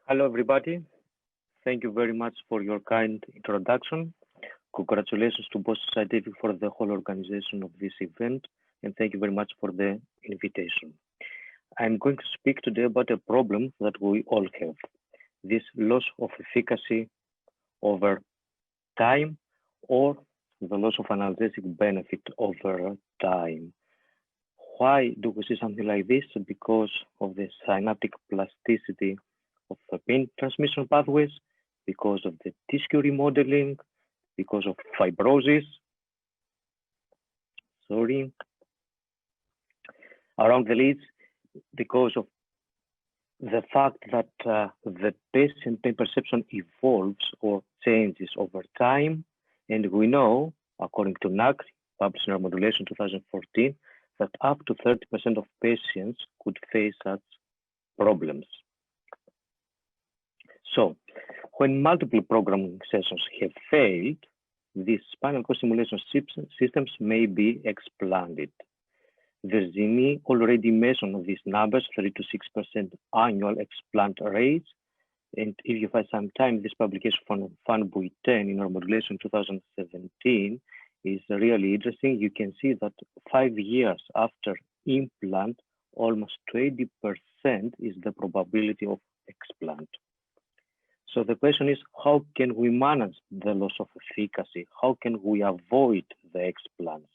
Hello, everybody. Thank you very much for your kind introduction. Congratulations to Boston Scientific for the whole organization of this event, and thank you very much for the invitation. I'm going to speak today about a problem that we all have, this loss of efficacy over time or the loss of analgesic benefit over time. Why do we see something like this? Because of the synaptic plasticity of the pain transmission pathways, because of the tissue remodeling, because of fibrosis, sorry, around the leads, because of the fact that the patient pain perception evolves or changes over time. And we know, according to NAC, published in Neuromodulation 2014, that up to 30% of patients could face such problems. So, when multiple programming sessions have failed, these spinal cord stimulation systems may be explanted. Virginie already mentioned these numbers, 3 to 6% annual explant rates. And if you find some time, this publication from Van Buiten in Neuromodulation 2017 is really interesting. You can see that 5 years after implant, almost 20% is the probability of explant. So the question is, how can we manage the loss of efficacy? How can we avoid the explants?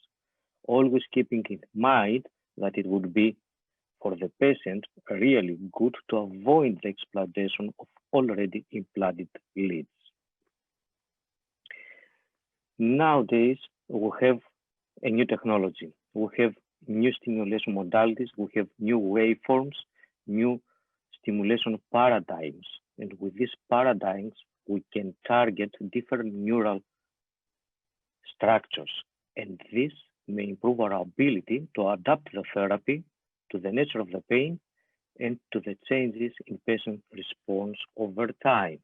Always keeping in mind that it would be for the patient really good to avoid the explantation of already implanted leads. Nowadays, we have a new technology. We have new stimulation modalities. We have new waveforms, new stimulation paradigms. And with these paradigms, we can target different neural structures. And this may improve our ability to adapt the therapy to the nature of the pain and to the changes in patient response over time.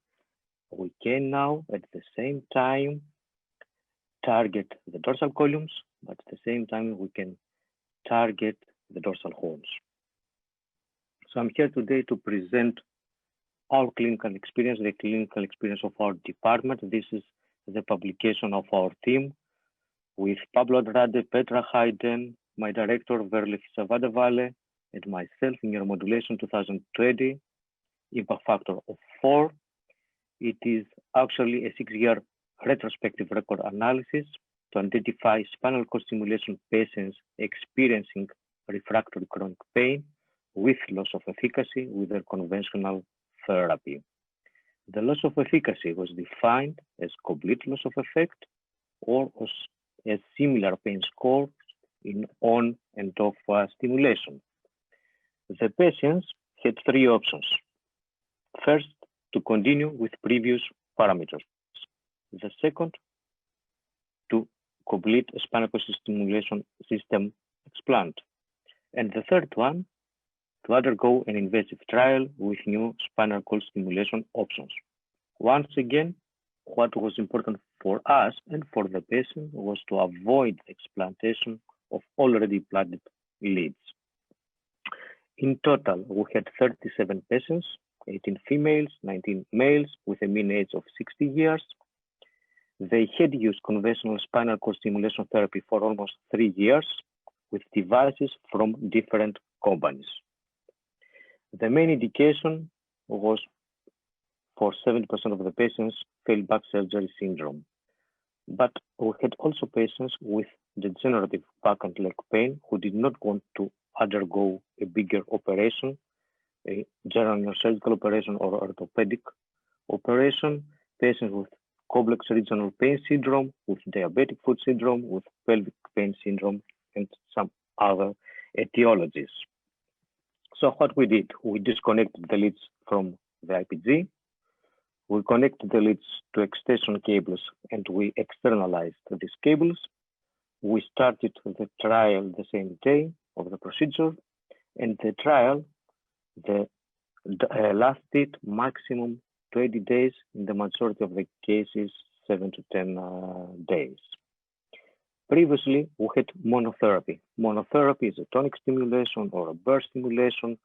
We can now, at the same time, target the dorsal columns, but at the same time, we can target the dorsal horns. So I'm here today to present our clinical experience, the clinical experience of our department. This is the publication of our team with Pablo Andrade, Petra Hayden, my director, Verle Fisavadevale, and myself in Neuromodulation 2020, impact factor of 4. It is actually a 6-year retrospective record analysis to identify spinal cord stimulation patients experiencing refractory chronic pain with loss of efficacy with their conventional therapy. The loss of efficacy was defined as complete loss of effect or as similar pain scores in on and off stimulation. The patients had 3 options. First, to continue with previous parameters. The second, to complete a spinal cord stimulation system explant. And the third one, to undergo an invasive trial with new spinal cord stimulation options. Once again, what was important for us and for the patient was to avoid explantation of already implanted leads. In total, we had 37 patients, 18 females, 19 males, with a mean age of 60 years. They had used conventional spinal cord stimulation therapy for almost 3 years with devices from different companies. The main indication was for 70% of the patients failed back surgery syndrome. But we had also patients with degenerative back and leg pain who did not want to undergo a bigger operation, a general neurosurgical operation or orthopedic operation, patients with complex regional pain syndrome, with diabetic foot syndrome, with pelvic pain syndrome, and some other etiologies. So what we did, we disconnected the leads from the IPG, we connected the leads to extension cables and we externalized these cables. We started the trial the same day of the procedure, and the trial lasted maximum 20 days, in the majority of the cases 7 to 10 days. Previously, we had monotherapy. Monotherapy is a tonic stimulation or a burst stimulation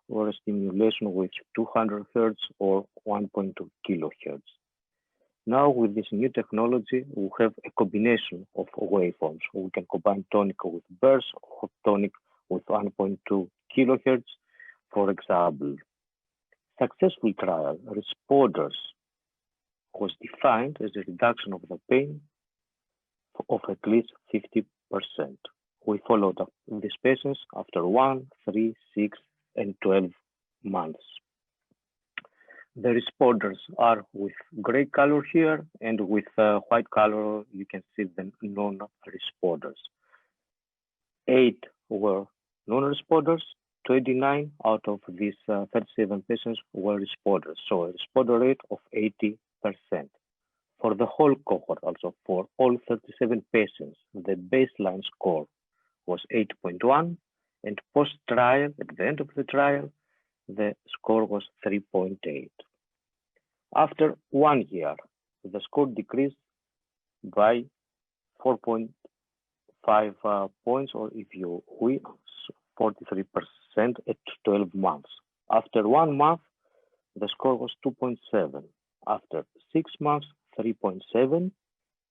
or a stimulation with 200 Hz or 1.2 kilohertz. Now, with this new technology, we have a combination of waveforms. We can combine tonic with bursts or tonic with 1.2 kilohertz. For example, successful trial responders was defined as a reduction of the pain of at least 50%. We followed up these patients after 1, 3, 6, and 12 months. The responders are with gray color here, and with white color, you can see the non-responders. 8 were non-responders, 29 out of these 37 patients were responders, so a responder rate of 80%. For the whole cohort, also for all 37 patients, the baseline score was 8.1, and post-trial, at the end of the trial, the score was 3.8. After 1 year, the score decreased by 4.5 points, or if you will, 43% at 12 months. After 1 month, the score was 2.7. After 6 months, 3.7,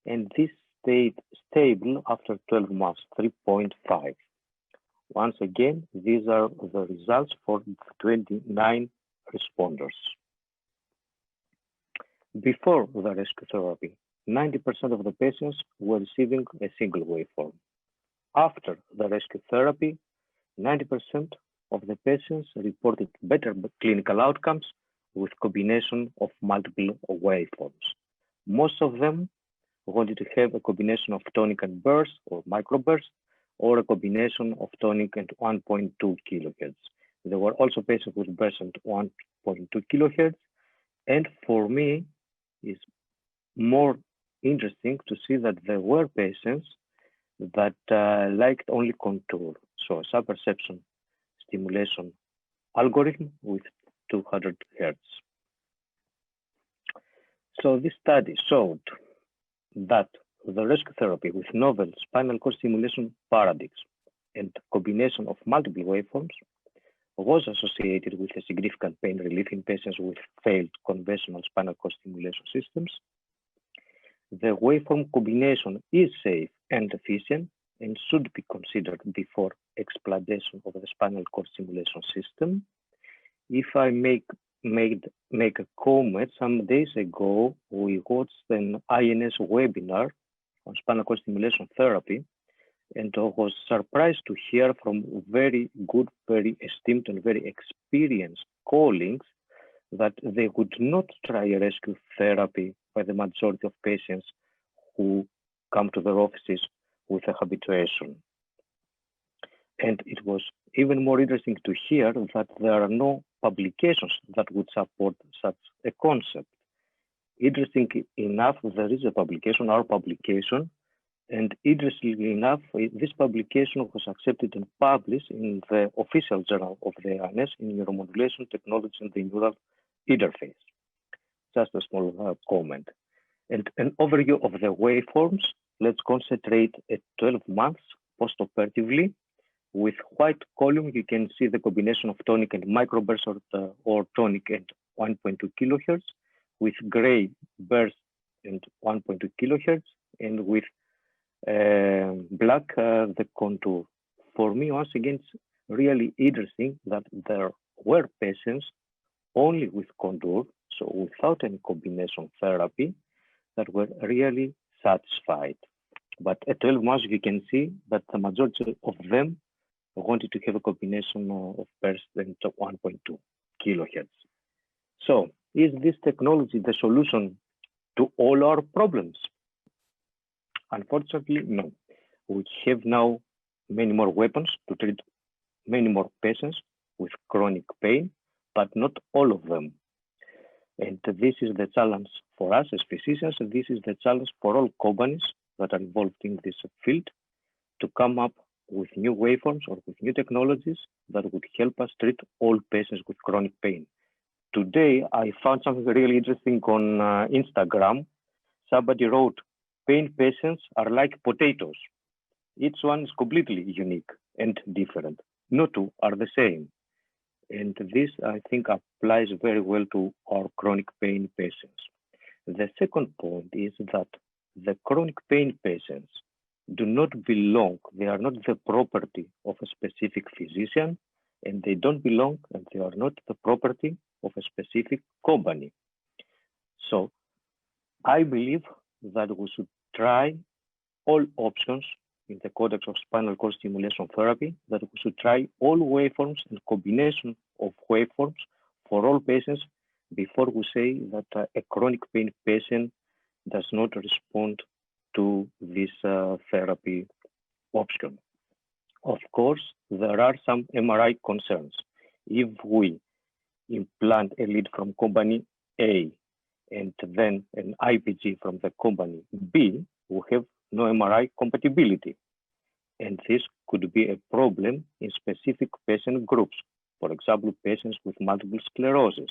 and this stayed stable after 12 months, 3.5. Once again, these are the results for 29 responders. Before the rescue therapy, 90% of the patients were receiving a single waveform. After the rescue therapy, 90% of the patients reported better clinical outcomes with combination of multiple waveforms. Most of them wanted to have a combination of tonic and burst or microburst, or a combination of tonic and 1.2 kilohertz. There were also patients with burst and 1.2 kilohertz, and for me, it's more interesting to see that there were patients that liked only contour, so subperception stimulation algorithm with 200 Hz. So this study showed that the rescue therapy with novel spinal cord stimulation paradigms and combination of multiple waveforms was associated with a significant pain relief in patients with failed conventional spinal cord stimulation systems. The waveform combination is safe and efficient and should be considered before explantation of the spinal cord stimulation system. If I make a comment, some days ago, we watched an INS webinar on spinal cord stimulation therapy, and I was surprised to hear from very good, very esteemed, and very experienced colleagues that they would not try a rescue therapy by the majority of patients who come to their offices with a habituation. And it was even more interesting to hear that there are no publications that would support such a concept. Interesting enough, there is a publication, our publication, and interestingly enough, this publication was accepted and published in the official journal of the INS in Neuromodulation Technology and the Neural Interface. Just a small comment. And an overview of the waveforms, let's concentrate at 12 months postoperatively. With white column, you can see the combination of tonic and microburst or tonic and 1.2 kilohertz, with gray burst and 1.2 kilohertz, and with black the contour. For me, once again, it's really interesting that there were patients only with contour, so without any combination therapy, that were really satisfied. But at 12 months, you can see that the majority of them wanted to have a combination of burst and 1.2 kilohertz. So, is this technology the solution to all our problems? Unfortunately, no. We have now many more weapons to treat many more patients with chronic pain, but not all of them. And this is the challenge for us as physicians, and this is the challenge for all companies that are involved in this field to come up with new waveforms or with new technologies that would help us treat all patients with chronic pain. Today, I found something really interesting on Instagram. Somebody wrote, pain patients are like potatoes. Each one is completely unique and different. No two are the same. And this, I think, applies very well to our chronic pain patients. The second point is that the chronic pain patients do not belong, they are not the property of a specific physician, and they don't belong and they are not the property of a specific company. So I believe that we should try all options in the context of spinal cord stimulation therapy, that we should try all waveforms and combination of waveforms for all patients before we say that a chronic pain patient does not respond to this therapy option. Of course, there are some MRI concerns. If we implant a lead from company A and then an IPG from the company B, we have no MRI compatibility. And this could be a problem in specific patient groups, for example, patients with multiple sclerosis.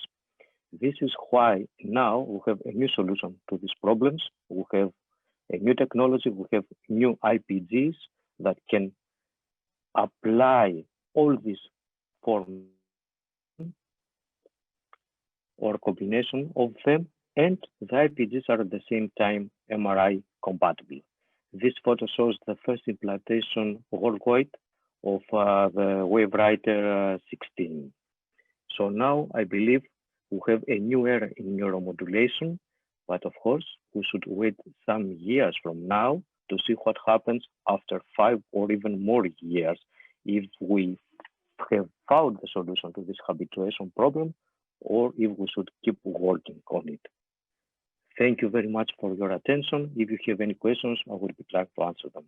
This is why now we have a new solution to these problems. We have a new technology, we have new IPGs that can apply all these forms or combination of them, and the IPGs are at the same time MRI compatible. This photo shows the first implantation worldwide of the WaveWriter 16. So now I believe we have a new era in neuromodulation, but of course we should wait some years from now to see what happens after 5 or even more years if we have found the solution to this habituation problem or if we should keep working on it. Thank you very much for your attention. If you have any questions, I will be glad to answer them.